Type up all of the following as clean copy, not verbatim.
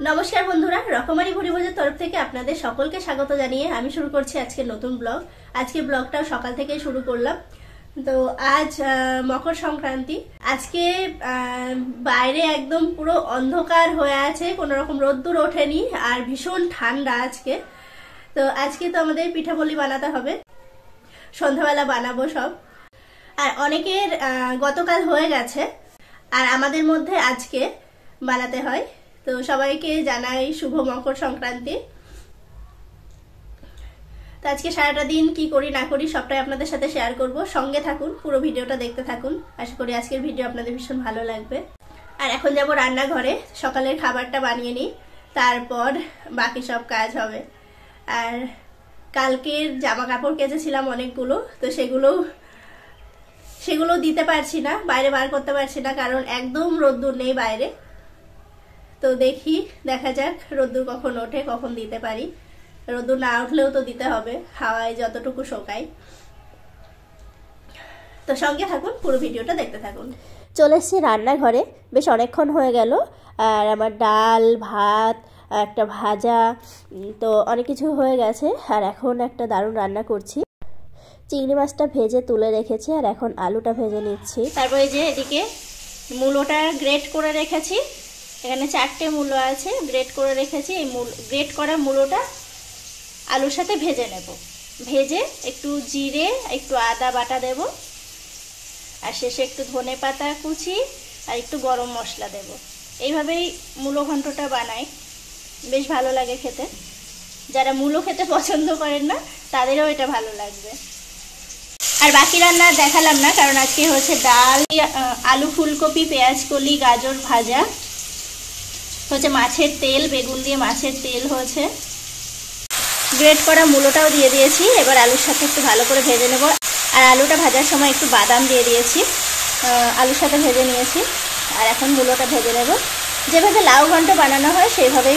নমস্কার বন্ধুরা, রকমারি ভুরিভোজের তরফ থেকে আপনাদের সকলকে স্বাগত জানিয়ে আমি শুরু করছি আজকে নতুন ব্লগ। আজকে ব্লগটা সকাল থেকে শুরু করলাম। তো আজ মকর সংক্রান্তি। আজকে বাইরে একদম পুরো অন্ধকার হয়ে আছে, কোনো রকম রোদ্দুর ওঠেনি আর ভীষণ ঠান্ডা আজকে। তো আজকে তো আমাদের পিঠাপুলি বানাতে হবে, সন্ধ্যাবেলা বানাবো সব। আর অনেকের গতকাল হয়ে গেছে আর আমাদের মধ্যে আজকে বানাতে হয়। তো সবাইকে জানাই শুভ মকর সংক্রান্তি। তো আজকে সারাটা দিন কি করি না করি সবটাই আপনাদের সাথে শেয়ার করব। সঙ্গে থাকুন, পুরো ভিডিওটা দেখতে থাকুন। আশা করি আজকের ভিডিও আপনাদের ভীষণ ভালো লাগবে। আর এখন যাব রান্নাঘরে, সকালের খাবারটা বানিয়ে নিই, তারপর বাকি সব কাজ হবে। আর কালকের জামা কাপড় কেচেছিলাম অনেকগুলো, তো সেগুলো দিতে পারছি না, বাইরে বার করতে পারছি না, কারণ একদম রোদ্দুর নেই বাইরে। তো দেখা যাক রোদ্দুর কখন ওঠে, কখন দিতে পারি। রোদ্দুর না উঠলেও তো দিতে হবে, হাওয়ায় যতটুকু শোকায়। তো সঙ্গে থাকুন, পুরো ভিডিওটা দেখতে থাকুন। চলে এসেছি রান্নাঘরে, বেশ অনেকক্ষণ হয়ে গেল। আর আমার ডাল, ভাত, একটা ভাজা, তো অনেক কিছু হয়ে গেছে। আর এখন একটা দারুণ রান্না করছি। চিংড়ি মাছটা ভেজে তুলে রেখেছি আর এখন আলুটা ভেজে নিচ্ছি। তারপরে যে এদিকে মূলোটা গ্রেট করে রেখেছি, এখানে 4টে মূলো আছে, গ্রেট করে রেখেছি। এই গ্রেট করা মূলোটা আলুর সাথে ভেজে নেব। ভেজে একটু জিরে, একটু আদা বাটা দেব, আর শেষে একটু ধনে পাতা কুচি আর একটু গরম মশলা দেব। এইভাবেই মূলো ঘন্টটা বানাই, বেশ ভালো লাগে খেতে। যারা মূলো খেতে পছন্দ করেন না তাদেরও এটা ভালো লাগবে। আর বাকি রান্না দেখালাম না, কারণ আজকে হচ্ছে ডাল, আলু ফুলকপি, পেঁয়াজ কলি, গাজর ভাজা হচ্ছে, মাছের তেল, বেগুন দিয়ে মাছের তেল হয়েছে, গ্রেট করা মূলোটাও দিয়ে দিয়েছি। এবার আলুর সাথে একটু ভালো করে ভেজে নেব। আর আলুটা ভাজার সময় একটু বাদাম দিয়ে দিয়েছি, আলুর সাথে ভেজে নিয়েছি। আর এখন মূলোটা ভেজে নেব। যেভাবে লাউ ঘন্ট বানানো হয় সেইভাবেই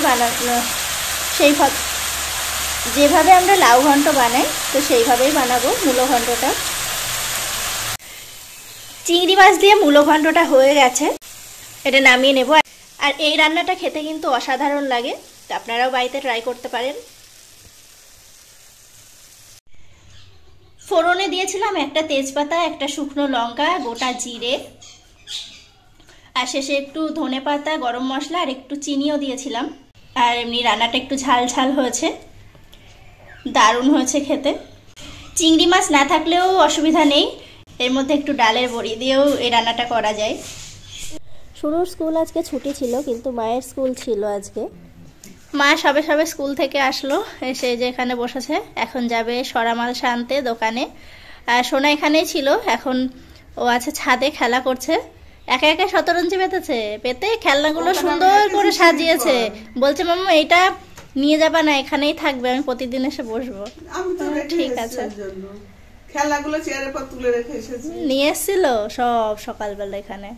যেভাবে আমরা লাউ ঘন্ট বানাই, তো সেইভাবেই বানাবো মূলো ঘন্টটা। চিংড়ি মাছ দিয়ে মূলো ঘন্টটা হয়ে গেছে, এটা নামিয়ে নেব। আর এই রান্নাটা খেতে কিন্তু অসাধারণ লাগে, তো আপনারাও বাড়িতে ট্রাই করতে পারেন। ফোড়নে দিয়েছিলাম একটা তেজপাতা, একটা শুকনো লঙ্কা, গোটা জিরে, আর শেষে একটু ধনে পাতা, গরম মশলা আর একটু চিনিও দিয়েছিলাম। আর এমনি রান্নাটা একটু ঝাল ঝাল হয়েছে, দারুণ হয়েছে খেতে। চিংড়ি মাছ না থাকলেও অসুবিধা নেই, এর মধ্যে একটু ডালের বড়ি দিয়েও এই রান্নাটা করা যায়। শুনুর স্কুল আজকে ছুটি ছিল, কিন্তু মায়ের স্কুল ছিল আজকে। মা সবে সবে স্কুল থেকে আসলো, এসে যে এখানে বসেছে। এখন যাবে সরামাল আনতে দোকানে। আর সোনা এখানেই ছিল, এখন ও আছে ছাদে খেলা করছে। একা একা শতরঞ্জি পেতে খেলনাগুলো সুন্দর করে সাজিয়েছে। বলছে মাম্মা এটা নিয়ে যাবা না, এখানেই থাকবে, আমি প্রতিদিন এসে বসবো। ঠিক আছে, খেলনাগুলো চেয়ারের পর তুলে রেখে এসেছি। নিয়ে এসেছিল সব সকালবেলা, এখানে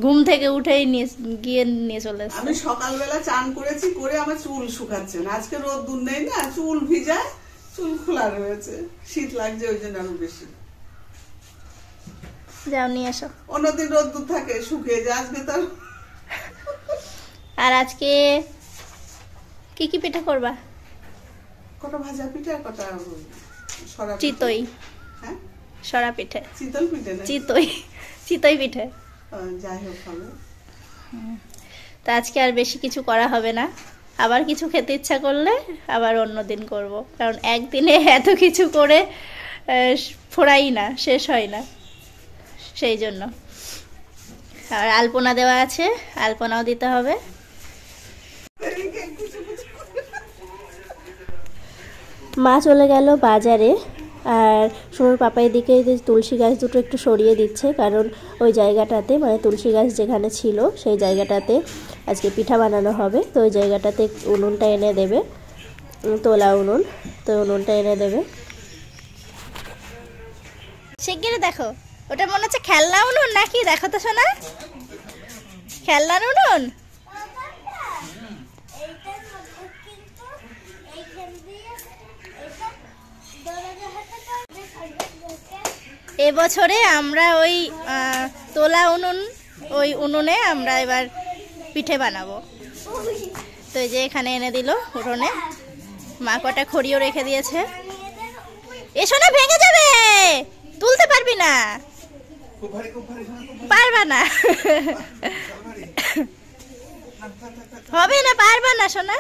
ঘুম থেকে উঠেই গিয়ে নিয়ে চলে এসেছে। আমি সকালবেলা চান করেছি, করে আমার চুল শুকাচ্ছে না। আজকে রোদ্দুর নেই না, চুল ভিজা, চুল খোলা রয়েছে, শীত লাগছে, ওই জন্য আরো বেশি। যাও নিয়ে এসো। অন্যদিন রোদ্দুর থাকে, শুকিয়ে যায়, আজকে তার। আর আজকে কি কি পিঠা করবা? কটা ভাজা পিঠে আর কটা সরা চিতই। হ্যাঁ, সরা পিঠে, চিতল পিঠে না, চিতই পিঠে। যাই হোক হবে। তা আজকে আর বেশি কিছু করা হবে না, আবার কিছু খেতে ইচ্ছা করলে আবার অন্যদিন করব, কারণ একদিনে এত কিছু করে ফোড়াই না, শেষ হয় না, সেই জন্য। আর আলপনা দেওয়া আছে, আলপনাও দিতে হবে। মা চলে গেল বাজারে, আর সোনুর পাপা এদিকে তুলসী গাছ দুটো একটু সরিয়ে দিচ্ছে, কারণ ওই জায়গাটাতে, মানে তুলসী গাছ যেখানে ছিল সেই জায়গাটাতে আজকে পিঠা বানানো হবে। তো ওই জায়গাটাতে উনুনটা এনে দেবে, তোলা উনুন, তো উনুনটা এনে দেবে। শিগগিরই দেখো, ওটা মনে হচ্ছে খেলনা উনুন নাকি? দেখো তো শোনা, খেলনার উনুন। এবছরে আমরা ওই তোলা উনুন, ওই উনুনে আমরা এবার পিঠে বানাবো। তো এই যে এখানে এনে দিল উঠোনে, মা কটা খড়িও রেখে দিয়েছে। এসো না, ভেঙে যাবে, তুলতে পারবি না, পারবা না, হবে না, পারবা না সোনা।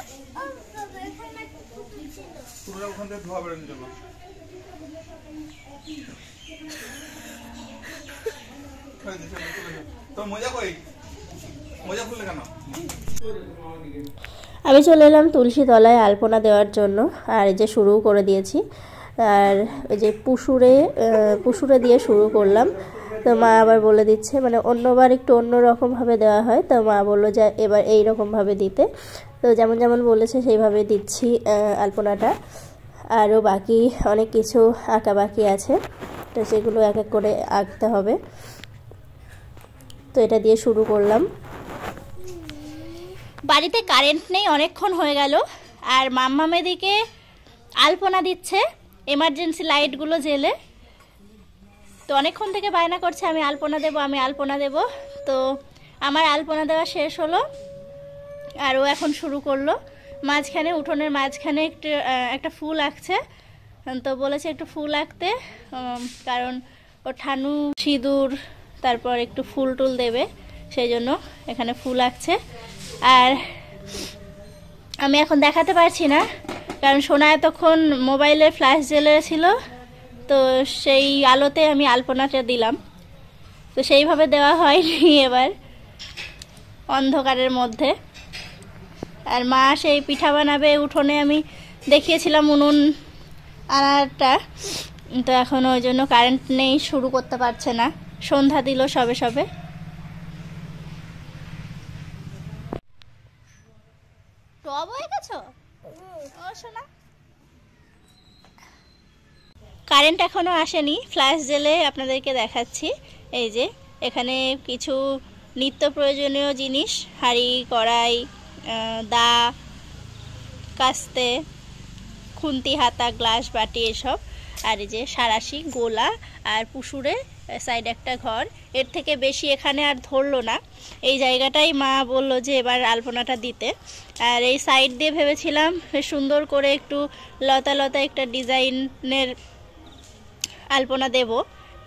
আমি চলে এলাম তুলসী তলায় আলপনা দেওয়ার জন্য, আর এই যে শুরুও করে দিয়েছি। আর এই যে পুশুরে দিয়ে শুরু করলাম। তো মা আবার বলে দিচ্ছে, মানে অন্যবার একটু অন্যরকমভাবে দেওয়া হয়, তো মা বললো যে এবার এইরকমভাবে দিতে। তো যেমন যেমন বলেছে সেইভাবে দিচ্ছি আলপনাটা। আরও বাকি অনেক কিছু আঁকা বাকি আছে, তো সেগুলো এক এক করে আঁকতে হবে। তো এটা দিয়ে শুরু করলাম। বাড়িতে কারেন্ট নেই, অনেকক্ষণ হয়ে গেল, আর মাম্মাম এদিকে আলপনা দিচ্ছে এমার্জেন্সি লাইটগুলো জ্বেলে। তো অনেকক্ষণ থেকে বায়না করছে আমি আলপনা দেব, আমি আলপনা দেব। তো আমার আলপনা দেওয়া শেষ হলো, আর ও এখন শুরু করলো। মাঝখানে, উঠোনের মাঝখানে একটা ফুল আঁকছে। তো বলেছে একটু ফুল আঁকতে, কারণ ও ঠানু সিঁদুর তারপর একটু ফুল টুল দেবে, সেই জন্য এখানে ফুল আঁকছে। আর আমি এখন দেখাতে পারছি না, কারণ সোনা এতক্ষণ মোবাইলে ফ্ল্যাশ জ্বেলেছিল, তো সেই আলোতে আমি আলপনাটা দিলাম। তো সেইভাবে দেওয়া হয়নি এবার, অন্ধকারের মধ্যে। আর মা সেই পিঠা বানাবে উঠোনে, আমি দেখিয়েছিলাম উনুন আনাটা, তো এখন ওই জন্য কারেন্ট নেই, শুরু করতে পারছে না। সন্ধ্যা দিল সবে সবে। টব হয়ে গেছো ও সোনা? কারেন্ট এখনো আসেনি, ফ্ল্যাশ জেলে আপনাদেরকে দেখাচ্ছি। এই যে এখানে কিছু নিত্য প্রয়োজনীয় জিনিস, হাঁড়ি কড়াই, দা, কাস্তে, খুন্তি, হাতা, গ্লাস, বাটি, এসব। আর এই যে সারাশি, গোলা, আর পুশুরে সাইড একটা ঘর। এর থেকে বেশি এখানে আর ধরলো না। এই জায়গাটাই মা বলল যে এবার আলপনাটা দিতে। আর এই সাইড দিয়ে ভেবেছিলাম সুন্দর করে একটু লতা লতা একটা ডিজাইনের আলপনা দেব,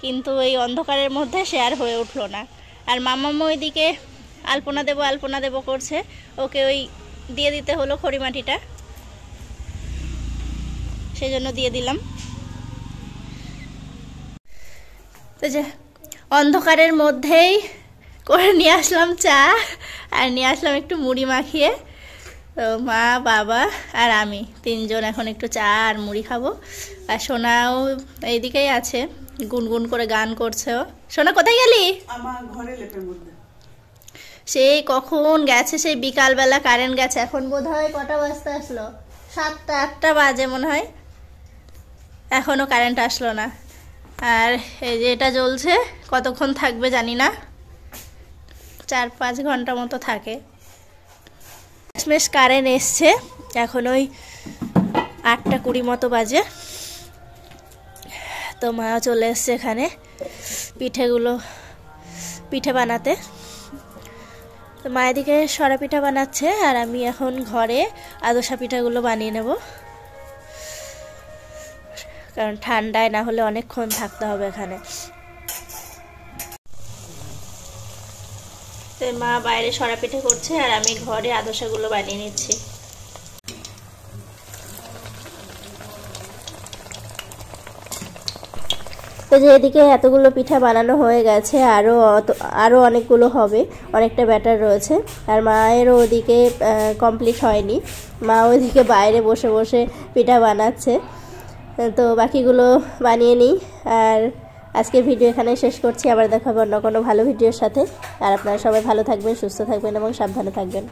কিন্তু এই অন্ধকারের মধ্যে সে আর হয়ে উঠলো না। আর মাম্মাম ওইদিকে আলপনা দেব করছে, ওকে ওই দিয়ে দিতে হলো খড়িমাটিটা, সেজন্য দিয়ে দিলাম। তো যে অন্ধকারের মধ্যেই করে নিয়ে আসলাম চা, আর নিয়ে আসলাম একটু মুড়ি মাখিয়ে। তো মা, বাবা আর আমি তিনজন এখন একটু চা আর মুড়ি খাবো। আর সোনাও এইদিকেই আছে, গুনগুন করে গান করছে। ও সোনা, কোথায় গেলি? আমার ঘরে লেপের মধ্যে। সেই কখন গেছে, সেই বিকালবেলা কারেন্ট গেছে। এখন বোধ হয় কটা বাজতে আসলো, 7টা 8টা বাজে মনে হয়, এখনো কারেন্ট আসলো না। আর এই যে এটা জ্বলছে, কতক্ষণ থাকবে জানি না, 4-5 ঘন্টা মতো থাকে। শেষমেশ কারেন্ট এসছে, এখন ওই 8:20 মতো বাজে। তো মা চলে এসছে এখানে পিঠে বানাতে। তো মা এদিকে সরা পিঠা বানাচ্ছে, আর আমি এখন ঘরে আদোসা পিঠাগুলো বানিয়ে নেব, কারণ ঠান্ডায় না হলে অনেকক্ষণ থাকতে হবে এখানে। তো মা বাইরে সরা পিঠে করছে, আর আমি ঘরে আদোসাগুলো বানিয়ে নিচ্ছি। তো যে এদিকে এতগুলো পিঠা বানানো হয়ে গেছে, আরও অনেকগুলো হবে, অনেকটা ব্যাটার রয়েছে। আর মায়েরও ওদিকে কমপ্লিট হয়নি, মা ওইদিকে বাইরে বসে বসে পিঠা বানাচ্ছে। তো বাকিগুলো বানিয়ে নিই। আর আজকের ভিডিও এখানে শেষ করছি, আবার দেখা হবে অন্য কোনো ভালো ভিডিওর সাথে। আর আপনারা সবাই ভালো থাকবেন, সুস্থ থাকবেন এবং সাবধানে থাকবেন।